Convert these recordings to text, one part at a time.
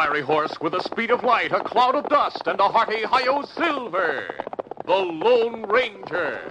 fiery horse with the speed of light, a cloud of dust, and a hearty hi-yo silver, the Lone Ranger.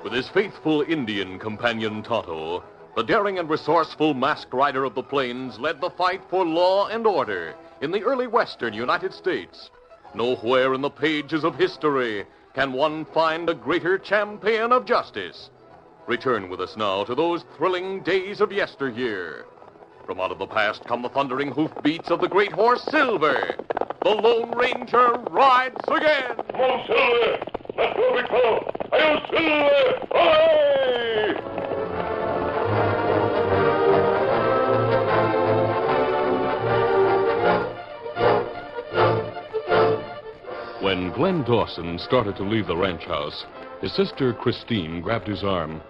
With his faithful Indian companion Tonto, the daring and resourceful masked rider of the plains led the fight for law and order in the early western United States. Nowhere in the pages of history can one find a greater champion of justice. Return with us now to those thrilling days of yesteryear. From out of the past come the thundering hoofbeats of the great horse Silver. The Lone Ranger rides again. Come on, Silver! That's what we call. Hi-yo, Silver! Away! When Glenn Dawson started to leave the ranch house, his sister Christine grabbed his arm.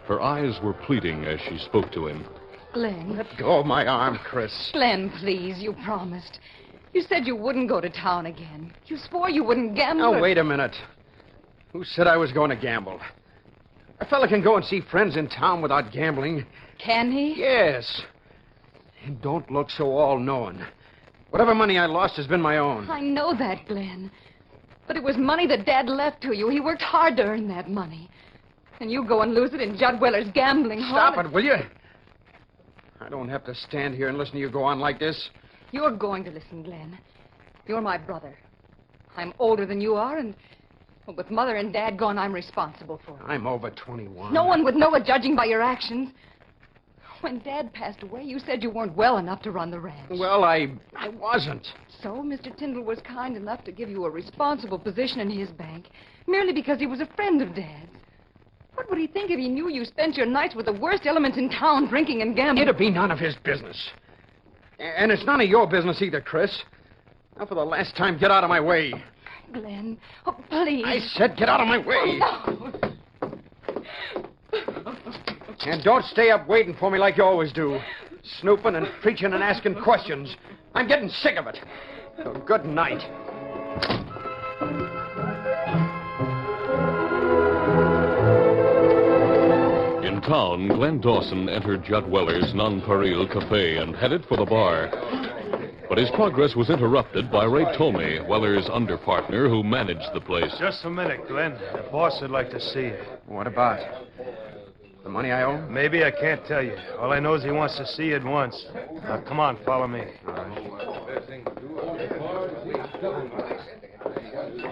Her eyes were pleading as she spoke to him. Glenn. Let go of my arm, Chris. Glenn, please, you promised. You said you wouldn't go to town again. You swore you wouldn't gamble. Now, wait a minute. Who said I was going to gamble? A fella can go and see friends in town without gambling. Can he? Yes. And don't look so all-knowing. Whatever money I lost has been my own. I know that, Glenn. But it was money that Dad left to you. He worked hard to earn that money. And you go and lose it in Judd Weller's gambling hall. Stop it, will you? I don't have to stand here and listen to you go on like this. You're going to listen, Glenn. You're my brother. I'm older than you are, and well, with Mother and Dad gone, I'm responsible for it. I'm over 21. No one would know it, judging by your actions. When Dad passed away, you said you weren't well enough to run the ranch. Well, I wasn't. So Mr. Tyndall was kind enough to give you a responsible position in his bank, merely because he was a friend of Dad's. What would he think if he knew you spent your nights with the worst elements in town, drinking and gambling? It'd be none of his business. And it's none of your business either, Chris. Now, for the last time, get out of my way. Glenn, oh, please. I said get out of my way. Oh, no. And don't stay up waiting for me like you always do. Snooping and preaching and asking questions. I'm getting sick of it. So good night. In town, Glenn Dawson entered Judd Weller's Nonpareil Cafe and headed for the bar. But his progress was interrupted by Ray Tomey, Weller's underpartner, who managed the place. Just a minute, Glenn. The boss would like to see you. What about? The money I owe? Maybe, I can't tell you. All I know is he wants to see you at once. Now, come on, follow me.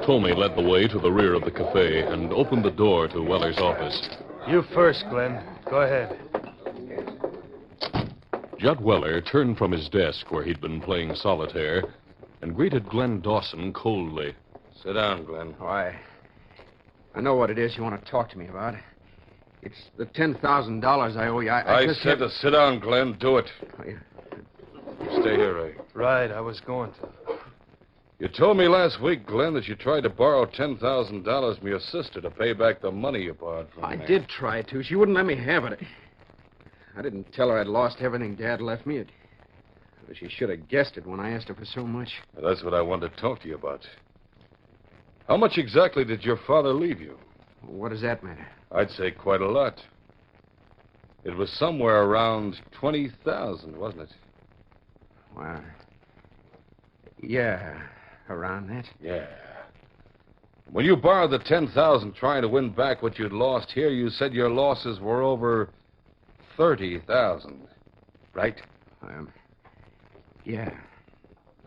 Tomey led the way to the rear of the cafe and opened the door to Weller's office. You first, Glenn. Go ahead. Judd Weller turned from his desk where he'd been playing solitaire and greeted Glenn Dawson coldly. Sit down, Glenn. Why, I know what it is you want to talk to me about. It's the $10,000 I owe you. I just said to sit down, Glenn. Do it. Oh, yeah. Stay here, Ray. Right, I was going to. You told me last week, Glenn, that you tried to borrow $10,000 from your sister to pay back the money you borrowed from I me. did try to. She wouldn't let me have it. I didn't tell her I'd lost everything Dad left me. She should have guessed it when I asked her for so much. Well, that's what I wanted to talk to you about. How much exactly did your father leave you? What does that matter? I'd say quite a lot. It was somewhere around 20,000, wasn't it? Well, yeah, around that. Yeah. When you borrowed the 10,000 trying to win back what you'd lost here, you said your losses were over 30,000, right? Yeah.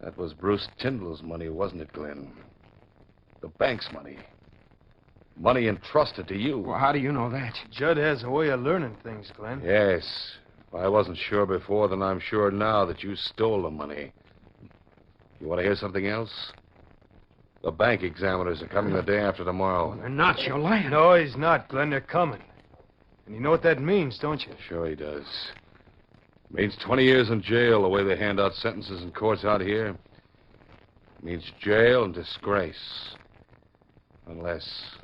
That was Bruce Tyndall's money, wasn't it, Glenn? The bank's money. Money entrusted to you. Well, how do you know that? Judd has a way of learning things, Glenn. Yes. If I wasn't sure before, then I'm sure now that you stole the money. You want to hear something else? The bank examiners are coming the day after tomorrow. They're not. You're lying. No, he's not, Glenn. They're coming. And you know what that means, don't you? Sure he does. Means 20 years in jail, the way they hand out sentences in courts out here. Means jail and disgrace. Unless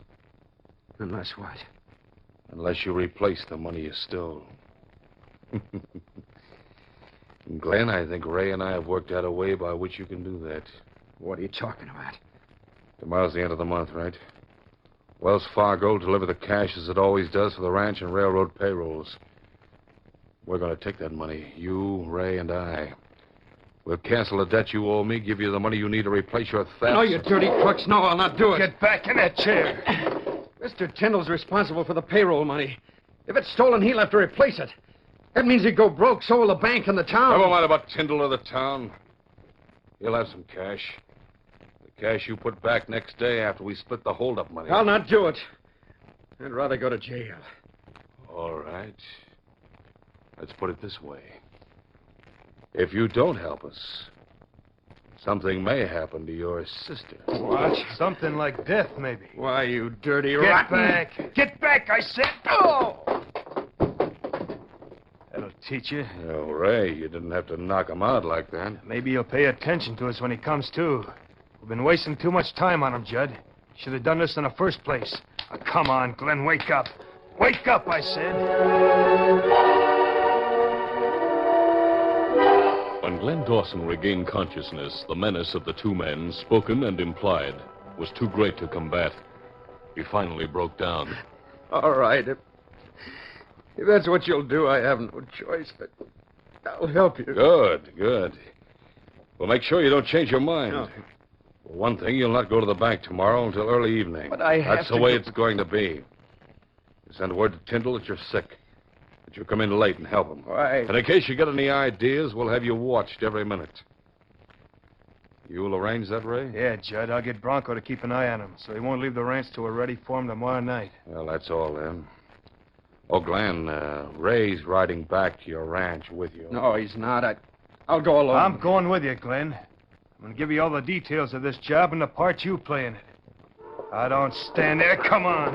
what? Unless you replace the money you stole. Glenn, I think Ray and I have worked out a way by which you can do that. What are you talking about? Tomorrow's the end of the month, right? Wells Fargo will deliver the cash as it always does for the ranch and railroad payrolls. We're going to take that money, you, Ray, and I. We'll cancel the debt you owe me, give you the money you need to replace your theft. No, you dirty crooks. No, I'll not do it. Get back in that chair. Mr. Tyndall's responsible for the payroll money. If it's stolen, he'll have to replace it. That means he'd go broke, so will the bank and the town. Never mind about Tyndall or the town. He'll have some cash. The cash you put back next day after we split the holdup money. I'll not do it. I'd rather go to jail. All right. Let's put it this way. If you don't help us, something may happen to your sister. What? Something like death, maybe. Why, you dirty Get rotten... back. Get back, I said. Oh! That'll teach you. Oh, Ray, you didn't have to knock him out like that. Maybe he'll pay attention to us when he comes to. We've been wasting too much time on him, Judd. Should have done this in the first place. Come on, Glenn, wake up. Wake up, I said. When Glenn Dawson regained consciousness, the menace of the two men, spoken and implied, was too great to combat. He finally broke down. All right. If that's what you'll do, I have no choice. But I'll help you. Good, good. Well, make sure you don't change your mind. No. For one thing, you'll not go to the bank tomorrow until early evening. But I have That's to the way go- it's going to be. You send word to Tyndall that you're sick. That you come in late and help him. Why? And in case you get any ideas, we'll have you watched every minute. You'll arrange that, Ray? Yeah, Judd, I'll get Bronco to keep an eye on him, so he won't leave the ranch till we're ready for him tomorrow night. Well, that's all then. Oh, Glenn, Ray's riding back to your ranch with you. No, he's not. I'll go alone. I'm going with you, Glenn. I'm going to give you all the details of this job and the part you play in it. I don't stand there. Come on.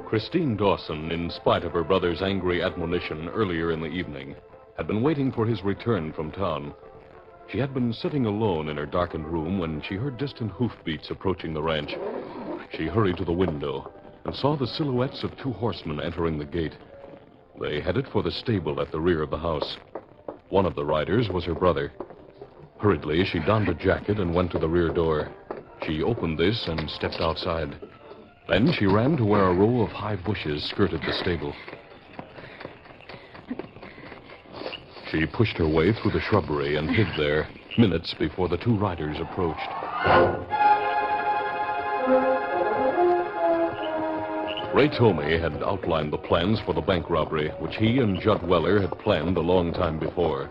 Christine Dawson, in spite of her brother's angry admonition earlier in the evening, had been waiting for his return from town. She had been sitting alone in her darkened room when she heard distant hoofbeats approaching the ranch. She hurried to the window and saw the silhouettes of two horsemen entering the gate. They headed for the stable at the rear of the house. One of the riders was her brother. Hurriedly, she donned a jacket and went to the rear door. She opened this and stepped outside. Then she ran to where a row of high bushes skirted the stable. She pushed her way through the shrubbery and hid there minutes before the two riders approached. Ray Tomey had outlined the plans for the bank robbery, which he and Judd Weller had planned a long time before.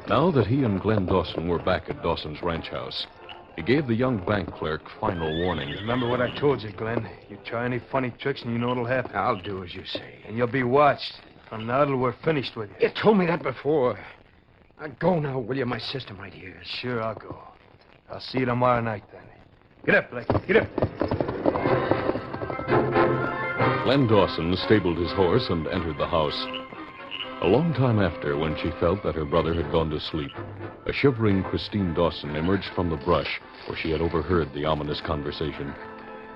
Now that he and Glenn Dawson were back at Dawson's ranch house, he gave the young bank clerk final warning. Remember what I told you, Glenn. You try any funny tricks and you know what'll happen. I'll do as you say. And you'll be watched. From now till we're finished with you. You told me that before. Now go now, will you? My sister might hear us. Sure, I'll go. I'll see you tomorrow night, then. Get up, Blake. Get up. Glenn Dawson stabled his horse and entered the house. A long time after, when she felt that her brother had gone to sleep, a shivering Christine Dawson emerged from the brush where she had overheard the ominous conversation.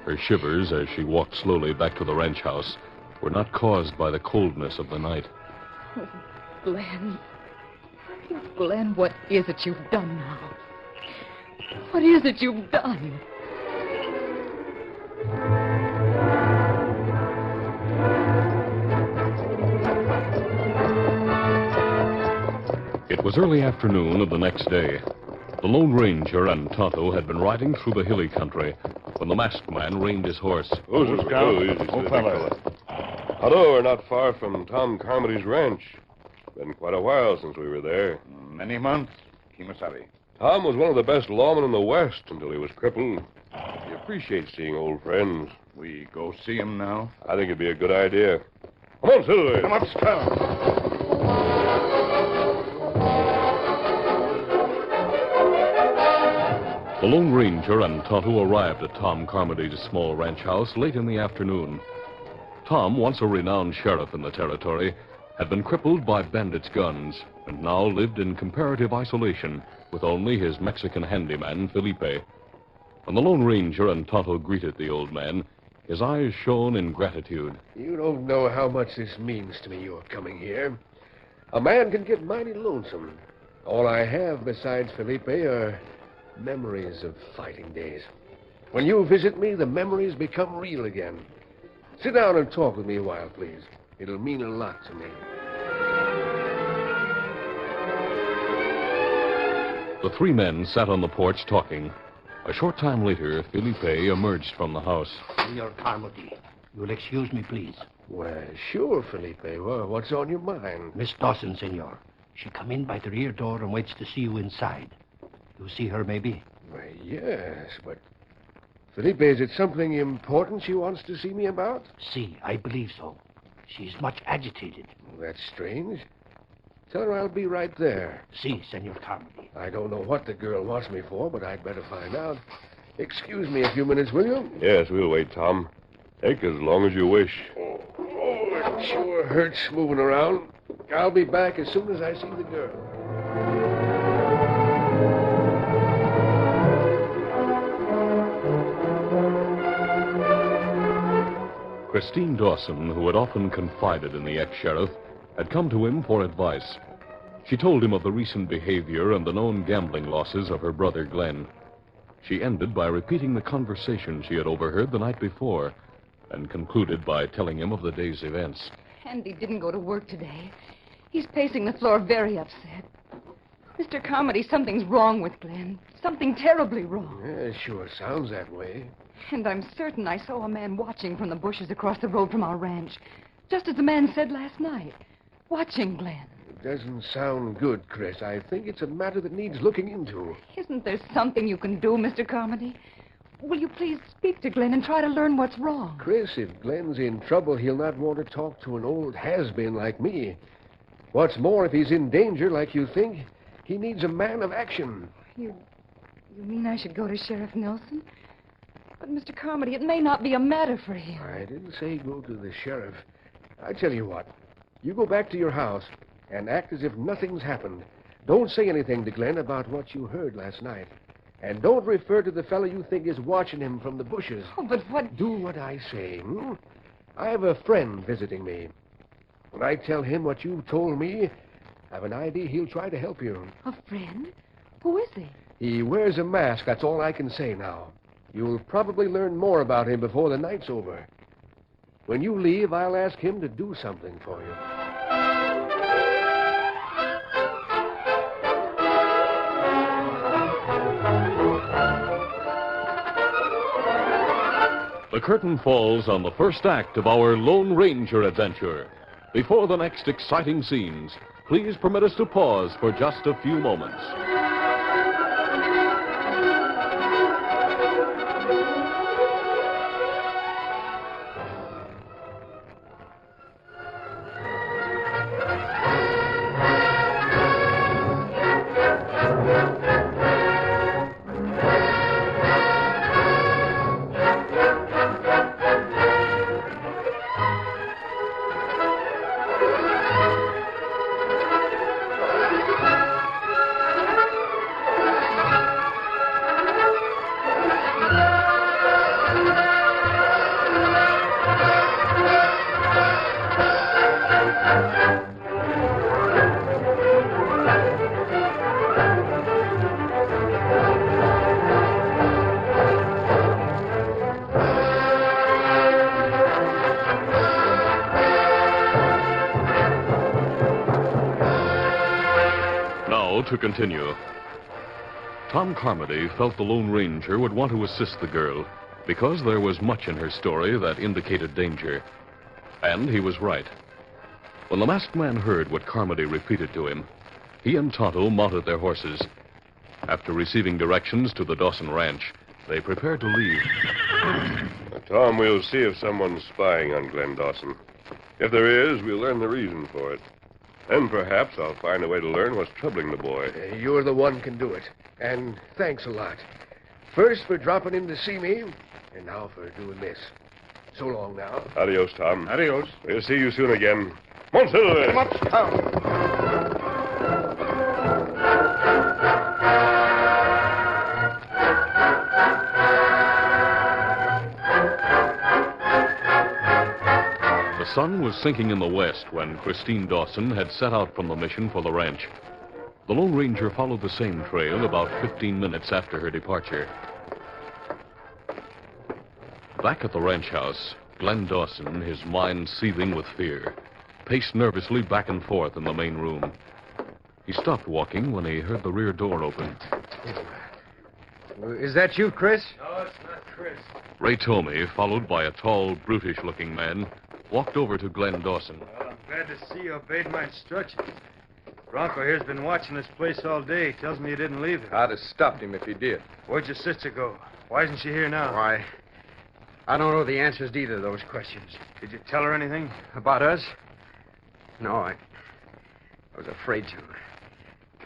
Her shivers, as she walked slowly back to the ranch house, were not caused by the coldness of the night. Oh, Glenn. Glenn, what is it you've done now? What is it you've done? It was early afternoon of the next day. The Lone Ranger and Tonto had been riding through the hilly country when the masked man reined his horse. Easy, fella. Hello, we're not far from Tom Carmody's ranch. Been quite a while since we were there. Many months, Kimasabi. Tom was one of the best lawmen in the West until he was crippled. He appreciates seeing old friends. We go see him now? I think it'd be a good idea. Come on, Silver. Come up, Scout. The Lone Ranger and Tonto arrived at Tom Carmody's small ranch house late in the afternoon. Tom, once a renowned sheriff in the territory, had been crippled by bandits' guns and now lived in comparative isolation with only his Mexican handyman, Felipe. When the Lone Ranger and Tonto greeted the old man, his eyes shone in gratitude. You don't know how much this means to me, your coming here. A man can get mighty lonesome. All I have besides Felipe are memories of fighting days. When you visit me, the memories become real again. Sit down and talk with me a while, please. It'll mean a lot to me. The three men sat on the porch talking. A short time later, Felipe emerged from the house. Senor Carmody, you'll excuse me, please. Well, sure, Felipe. Well, what's on your mind? Miss Dawson, senor. She come in by the rear door and waits to see you inside. You see her, maybe? Well, yes, but... Felipe, is it something important she wants to see me about? Si, I believe so. She's much agitated. Well, that's strange. Tell her I'll be right there. Si, Senor Carmody. I don't know what the girl wants me for, but I'd better find out. Excuse me a few minutes, will you? Yes, we'll wait, Tom. Take as long as you wish. Oh, it sure hurts moving around. I'll be back as soon as I see the girl. Christine Dawson, who had often confided in the ex-sheriff, had come to him for advice. She told him of the recent behavior and the known gambling losses of her brother Glenn. She ended by repeating the conversation she had overheard the night before and concluded by telling him of the day's events. Andy didn't go to work today. He's pacing the floor very upset. Mr. Carmody, something's wrong with Glenn. Something terribly wrong. Yeah, it sure sounds that way. And I'm certain I saw a man watching from the bushes across the road from our ranch. Just as the man said last night. Watching Glenn. It doesn't sound good, Chris. I think it's a matter that needs looking into. Isn't there something you can do, Mr. Carmody? Will you please speak to Glenn and try to learn what's wrong? Chris, if Glenn's in trouble, he'll not want to talk to an old has-been like me. What's more, if he's in danger like you think, he needs a man of action. You mean I should go to Sheriff Nelson? But, Mr. Carmody, it may not be a matter for him. I didn't say go to the sheriff. I tell you what. You go back to your house and act as if nothing's happened. Don't say anything to Glenn about what you heard last night. And don't refer to the fellow you think is watching him from the bushes. Oh, but what... Do what I say, I have a friend visiting me. When I tell him what you've told me, I've an idea he'll try to help you. A friend? Who is he? He wears a mask, that's all I can say now. You'll probably learn more about him before the night's over. When you leave, I'll ask him to do something for you. The curtain falls on the first act of our Lone Ranger adventure. Before the next exciting scenes, please permit us to pause for just a few moments. to continue. Tom Carmody felt the Lone Ranger would want to assist the girl because there was much in her story that indicated danger. And he was right. When the masked man heard what Carmody repeated to him, he and Tonto mounted their horses. After receiving directions to the Dawson Ranch, they prepared to leave. Now, Tom, we'll see if someone's spying on Glenn Dawson. If there is, we'll learn the reason for it. Then perhaps I'll find a way to learn what's troubling the boy. You're the one can do it. And thanks a lot. First for dropping in to see me, and now for doing this. So long now. Adios, Tom. Adios. We'll see you soon again. Monsieur! Come up, Tom. The sun was sinking in the west when Christine Dawson had set out from the mission for the ranch. The Lone Ranger followed the same trail about 15 minutes after her departure. Back at the ranch house, Glenn Dawson, his mind seething with fear, paced nervously back and forth in the main room. He stopped walking when he heard the rear door open. Is that you, Chris? No, it's not Chris. Ray Tomey, followed by a tall, brutish-looking man, walked over to Glenn Dawson. Well, I'm glad to see you obeyed my instructions. Bronco here's been watching this place all day. Tells me you didn't leave it. I'd have stopped him if he did. Where'd your sister go? Why isn't she here now? Why, I don't know the answers to either of those questions. Did you tell her anything? About us? No, I was afraid to.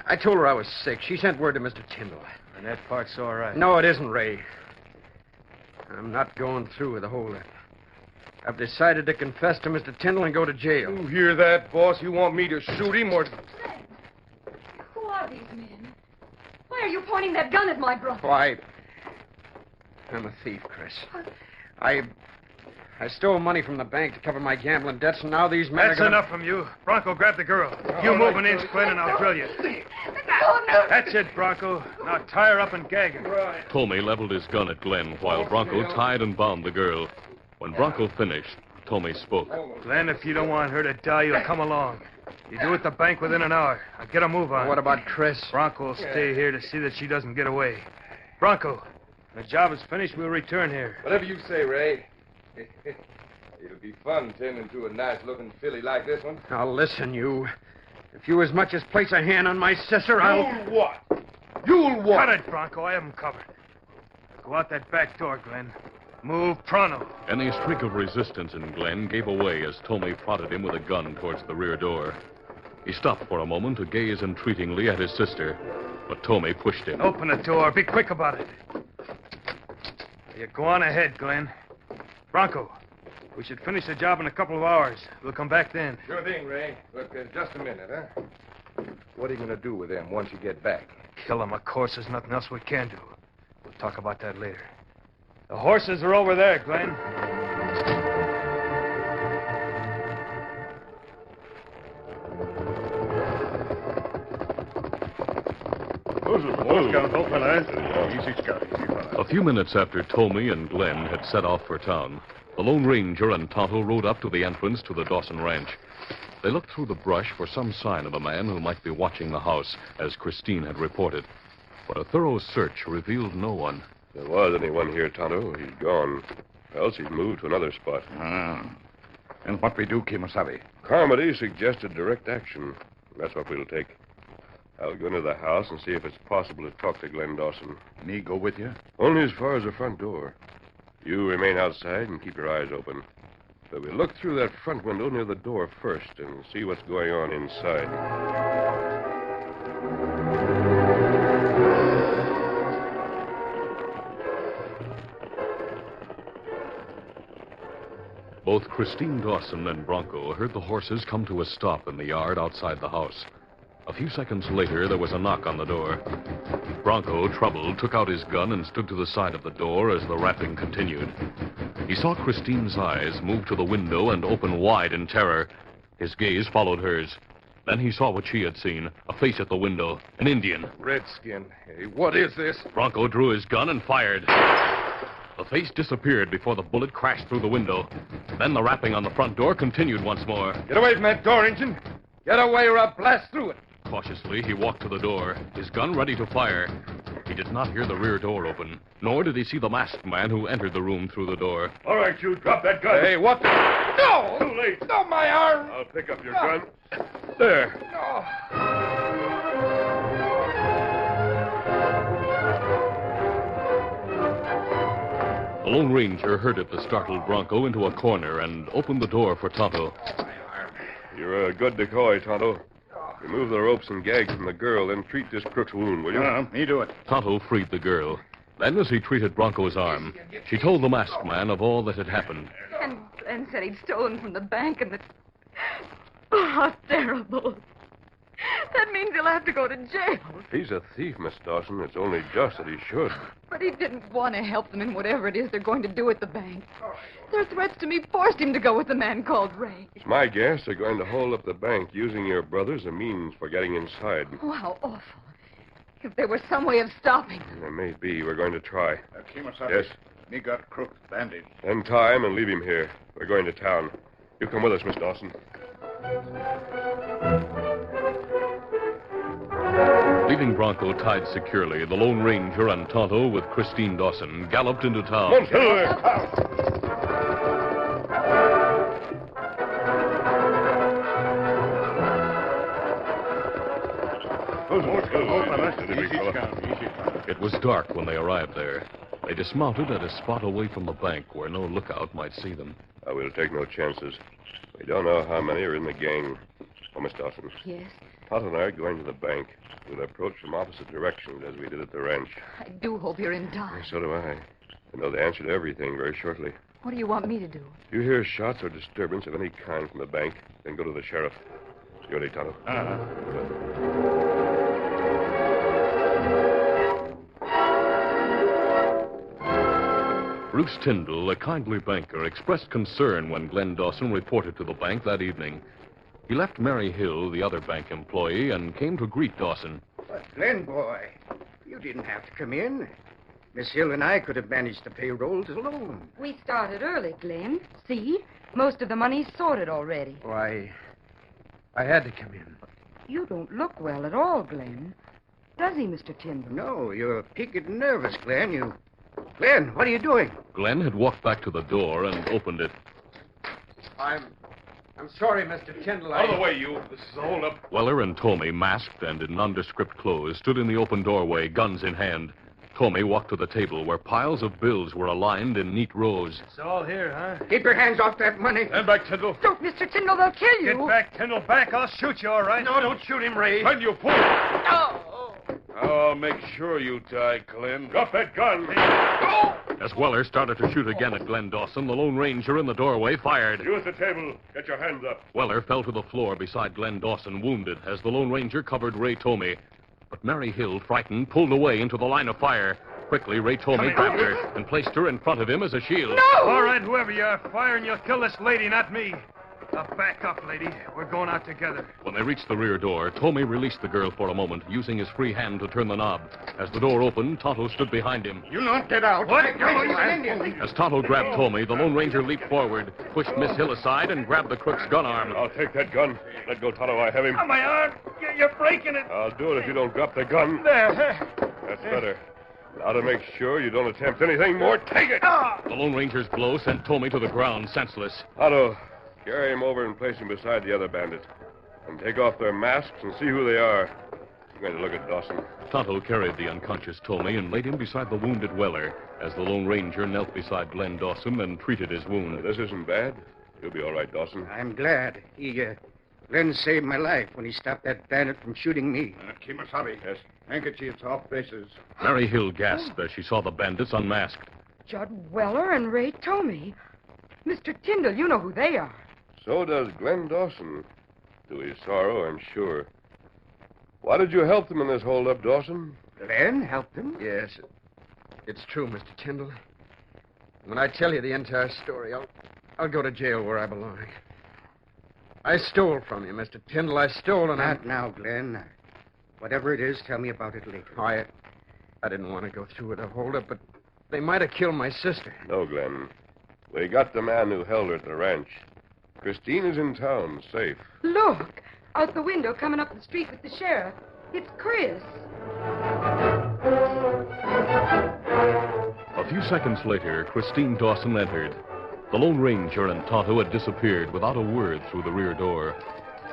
I told her I was sick. She sent word to Mr. Tyndall. And that part's all right. No, it isn't, Ray. I'm not going through with the holdup. I've decided to confess to Mr. Tyndall and go to jail. You hear that, boss? You want me to shoot him or... Who are these men? Why are you pointing that gun at my brother? Why, I'm a thief, Chris. I stole money from the bank to cover my gambling debts, and now these men That's are gonna... enough from you. Bronco, grab the girl. You move an inch, Glenn, and I'll drill you. Oh, no. That's it, Bronco. Now tie her up and gag her. Right. Tomey leveled his gun at Glenn while Bronco tied and bound the girl. When Bronco finished, Tomey spoke. Glenn, if you don't want her to die, you'll come along. You do at the bank within an hour. I'll get a move on. What about Chris? Bronco will stay here to see that she doesn't get away. Bronco, when the job is finished, we'll return here. Whatever you say, Ray. It'll be fun tending to a nice-looking filly like this one. Now, listen, you. If you as much as place a hand on my sister, I'll... You'll what? You'll what? Cut it, Bronco. I have him covered. Go out that back door, Glenn. Move pronto. Any streak of resistance in Glenn gave away as Tomey prodded him with a gun towards the rear door. He stopped for a moment to gaze entreatingly at his sister, but Tomey pushed him. Open the door. Be quick about it. You go on ahead, Glenn. Bronco, we should finish the job in a couple of hours. We'll come back then. Sure thing, Ray. Look, just a minute, huh? What are you going to do with them once you get back? Kill them, of course. There's nothing else we can do. We'll talk about that later. The horses are over there, Glenn. A few minutes after Tomey and Glenn had set off for town, the Lone Ranger and Tonto rode up to the entrance to the Dawson Ranch. They looked through the brush for some sign of a man who might be watching the house, as Christine had reported. But a thorough search revealed no one. If there was anyone here, Tonto, he's gone. Else he's moved to another spot. And what we do, Kimasabi? Carmody suggested direct action. That's what we'll take. I'll go into the house and see if it's possible to talk to Glenn Dawson. Me go with you? Only as far as the front door. You remain outside and keep your eyes open. But we'll look through that front window near the door first and see what's going on inside. Both Christine Dawson and Bronco heard the horses come to a stop in the yard outside the house. A few seconds later, there was a knock on the door. Bronco, troubled, took out his gun and stood to the side of the door as the rapping continued. He saw Christine's eyes move to the window and open wide in terror. His gaze followed hers. Then he saw what she had seen, a face at the window, an Indian. Redskin. Hey, what is this? Bronco drew his gun and fired. The face disappeared before the bullet crashed through the window. Then the rapping on the front door continued once more. Get away from that door, Injun. Get away or I'll blast through it. Cautiously, he walked to the door, his gun ready to fire. He did not hear the rear door open, nor did he see the masked man who entered the room through the door. All right, you drop that gun. Hey, what the... No! Too late. No, my arm! I'll pick up your gun. There. No. The Lone Ranger herded the startled Bronco into a corner and opened the door for Tonto. You're a good decoy, Tonto. Remove the ropes and gags from the girl, then treat this crook's wound, will you? Me do it. Tonto freed the girl. Then, as he treated Bronco's arm, she told the masked man of all that had happened. And Glenn said he'd stolen from the bank and that... Oh, how terrible. That means he'll have to go to jail. He's a thief, Miss Dawson. It's only just that he should. But he didn't want to help them in whatever it is they're going to do at the bank. Their threats to me forced him to go with the man called Ray. It's my guess they're going to hold up the bank using your brother as a means for getting inside. Oh, how awful. If there was some way of stopping them. There may be. We're going to try. Kimasabi. Yes? Me got crook bandage. Then tie him and leave him here. We're going to town. You come with us, Miss Dawson. Leaving Bronco tied securely, the Lone Ranger and Tonto with Christine Dawson galloped into town. It was dark when they arrived there. They dismounted at a spot away from the bank where no lookout might see them. We'll take no chances. We don't know how many are in the gang. Oh, Miss Dawson. Yes? Todd and I are going to the bank. We'll approach from opposite directions as we did at the ranch. I do hope you're in time. So do I. I know the answer to everything very shortly. What do you want me to do? If you hear shots or disturbance of any kind from the bank, then go to the sheriff. You ready, Tonto? Bruce Tyndall, a kindly banker, expressed concern when Glenn Dawson reported to the bank that evening. He left Mary Hill, the other bank employee, and came to greet Dawson. But, Glenn, boy, you didn't have to come in. Miss Hill and I could have managed the payrolls alone. We started early, Glenn. See? Most of the money's sorted already. Why, I had to come in. You don't look well at all, Glenn. Does he, Mr. Tyndall? No, you're peaked and nervous, Glenn. Glenn, what are you doing? Glenn had walked back to the door and opened it. I'm sorry, Mr. Tyndall. Out of the way, you. This is a holdup. Weller and Tommy, masked and in nondescript clothes, stood in the open doorway, guns in hand. Tommy walked to the table where piles of bills were aligned in neat rows. It's all here, huh? Keep your hands off that money. Stand back, Tyndall. Don't, Mr. Tyndall, they'll kill you. Get back, Tyndall, back. I'll shoot you, all right? No, don't shoot him, Ray. Find you, fool. Oh, make sure you die, Glenn. Drop that gun. As Weller started to shoot again at Glenn Dawson, the Lone Ranger in the doorway fired. Use the table. Get your hands up. Weller fell to the floor beside Glenn Dawson, wounded, as the Lone Ranger covered Ray Tomey. But Mary Hill, frightened, pulled away into the line of fire. Quickly, Ray Tomey grabbed her and placed her in front of him as a shield. No! All right, whoever you are, fire and you'll kill this lady, not me. Now back up, lady. We're going out together. When they reached the rear door, Tomey released the girl for a moment, using his free hand to turn the knob. As the door opened, Tonto stood behind him. You not get out. What? As Tonto grabbed Tomey, the Lone Ranger leaped forward, pushed Miss Hill aside, and grabbed the crook's gun arm. I'll take that gun. Let go, Tonto. I have him. Oh, my arm. You're breaking it. I'll do it if you don't drop the gun. There. That's better. Now to make sure you don't attempt anything more, take it. The Lone Ranger's blow sent Tomey to the ground, senseless. Otto, carry him over and place him beside the other bandit. And take off their masks and see who they are. I'm going to look at Dawson. Tonto carried the unconscious Tomey and laid him beside the wounded Weller, as the Lone Ranger knelt beside Glenn Dawson and treated his wound. This isn't bad. You'll be all right, Dawson. I'm glad. Glenn saved my life when he stopped that bandit from shooting me. Kimasabi. Yes. Handkerchiefs off faces. Mary Hill gasped as she saw the bandits unmasked. Judd Weller and Ray Tomey. Mr. Tyndall, you know who they are. So does Glenn Dawson. To his sorrow, I'm sure. Why did you help them in this holdup, Dawson? Glenn helped him? Yes, it's true, Mr. Tyndall. When I tell you the entire story, I'll go to jail where I belong. I stole from you, Mr. Tyndall. I stole and Not now, Glenn. Whatever it is, tell me about it later. Oh, I didn't want to go through with a holdup, but they might have killed my sister. No, Glenn. We got the man who held her at the ranch. Christine is in town, safe. Look, Out the window, coming up the street with the sheriff. It's Chris. A few seconds later, Christine Dawson entered. The Lone Ranger and Tonto had disappeared without a word through the rear door.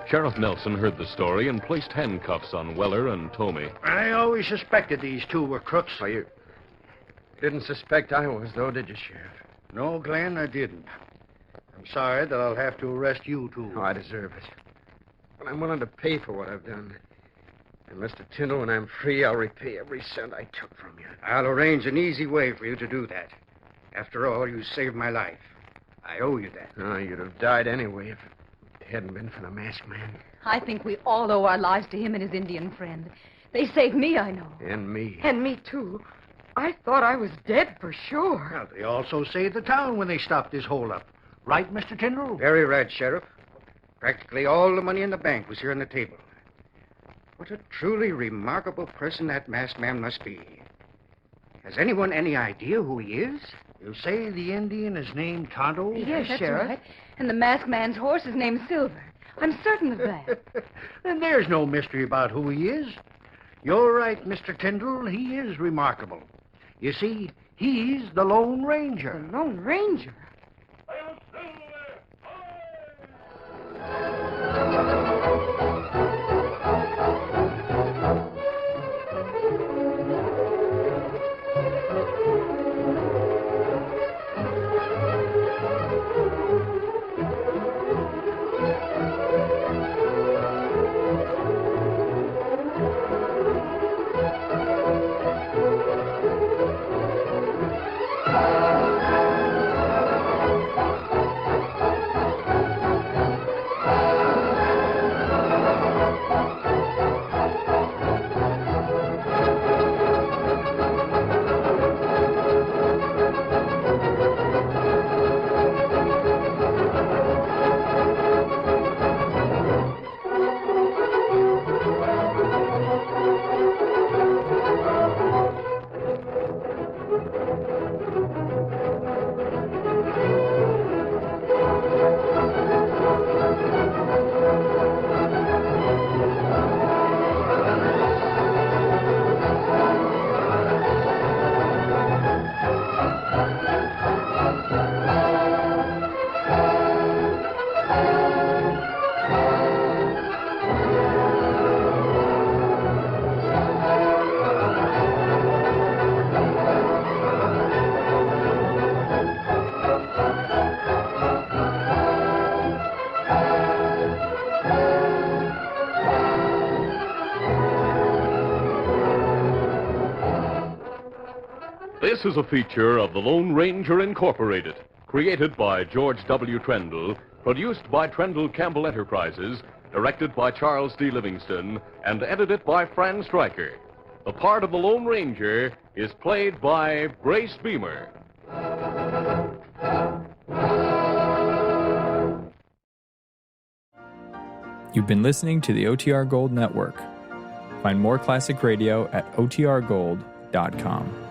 Sheriff Nelson heard the story and placed handcuffs on Weller and Tomey. I always suspected these two were crooks. Oh, you didn't suspect I was, though, did you, Sheriff? No, Glenn, I didn't. I'm sorry that I'll have to arrest you, too. Oh, I deserve it. But I'm willing to pay for what I've done. And, Mr. Tyndall, when I'm free, I'll repay every cent I took from you. I'll arrange an easy way for you to do that. After all, you saved my life. I owe you that. Oh, you'd have died anyway if it hadn't been for the masked man. I think we all owe our lives to him and his Indian friend. They saved me, I know. And me. And me, too. I thought I was dead for sure. Well, they also saved the town when they stopped this holdup. Right, Mr. Tyndall? Very right, Sheriff. Practically all the money in the bank was here on the table. What a truly remarkable person that masked man must be. Has anyone any idea who he is? You say the Indian is named Tonto? Yes, Sheriff. Right. And the masked man's horse is named Silver. I'm certain of that. Then there's no mystery about who he is. You're right, Mr. Tyndall. He is remarkable. You see, he's the Lone Ranger. The Lone Ranger? This is a feature of the Lone Ranger Incorporated, created by George W. Trendle, produced by Trendle Campbell Enterprises, directed by Charles D. Livingston, and edited by Fran Stryker. The part of the Lone Ranger is played by Grace Beamer. You've been listening to the OTR Gold Network. Find more classic radio at otrgold.com.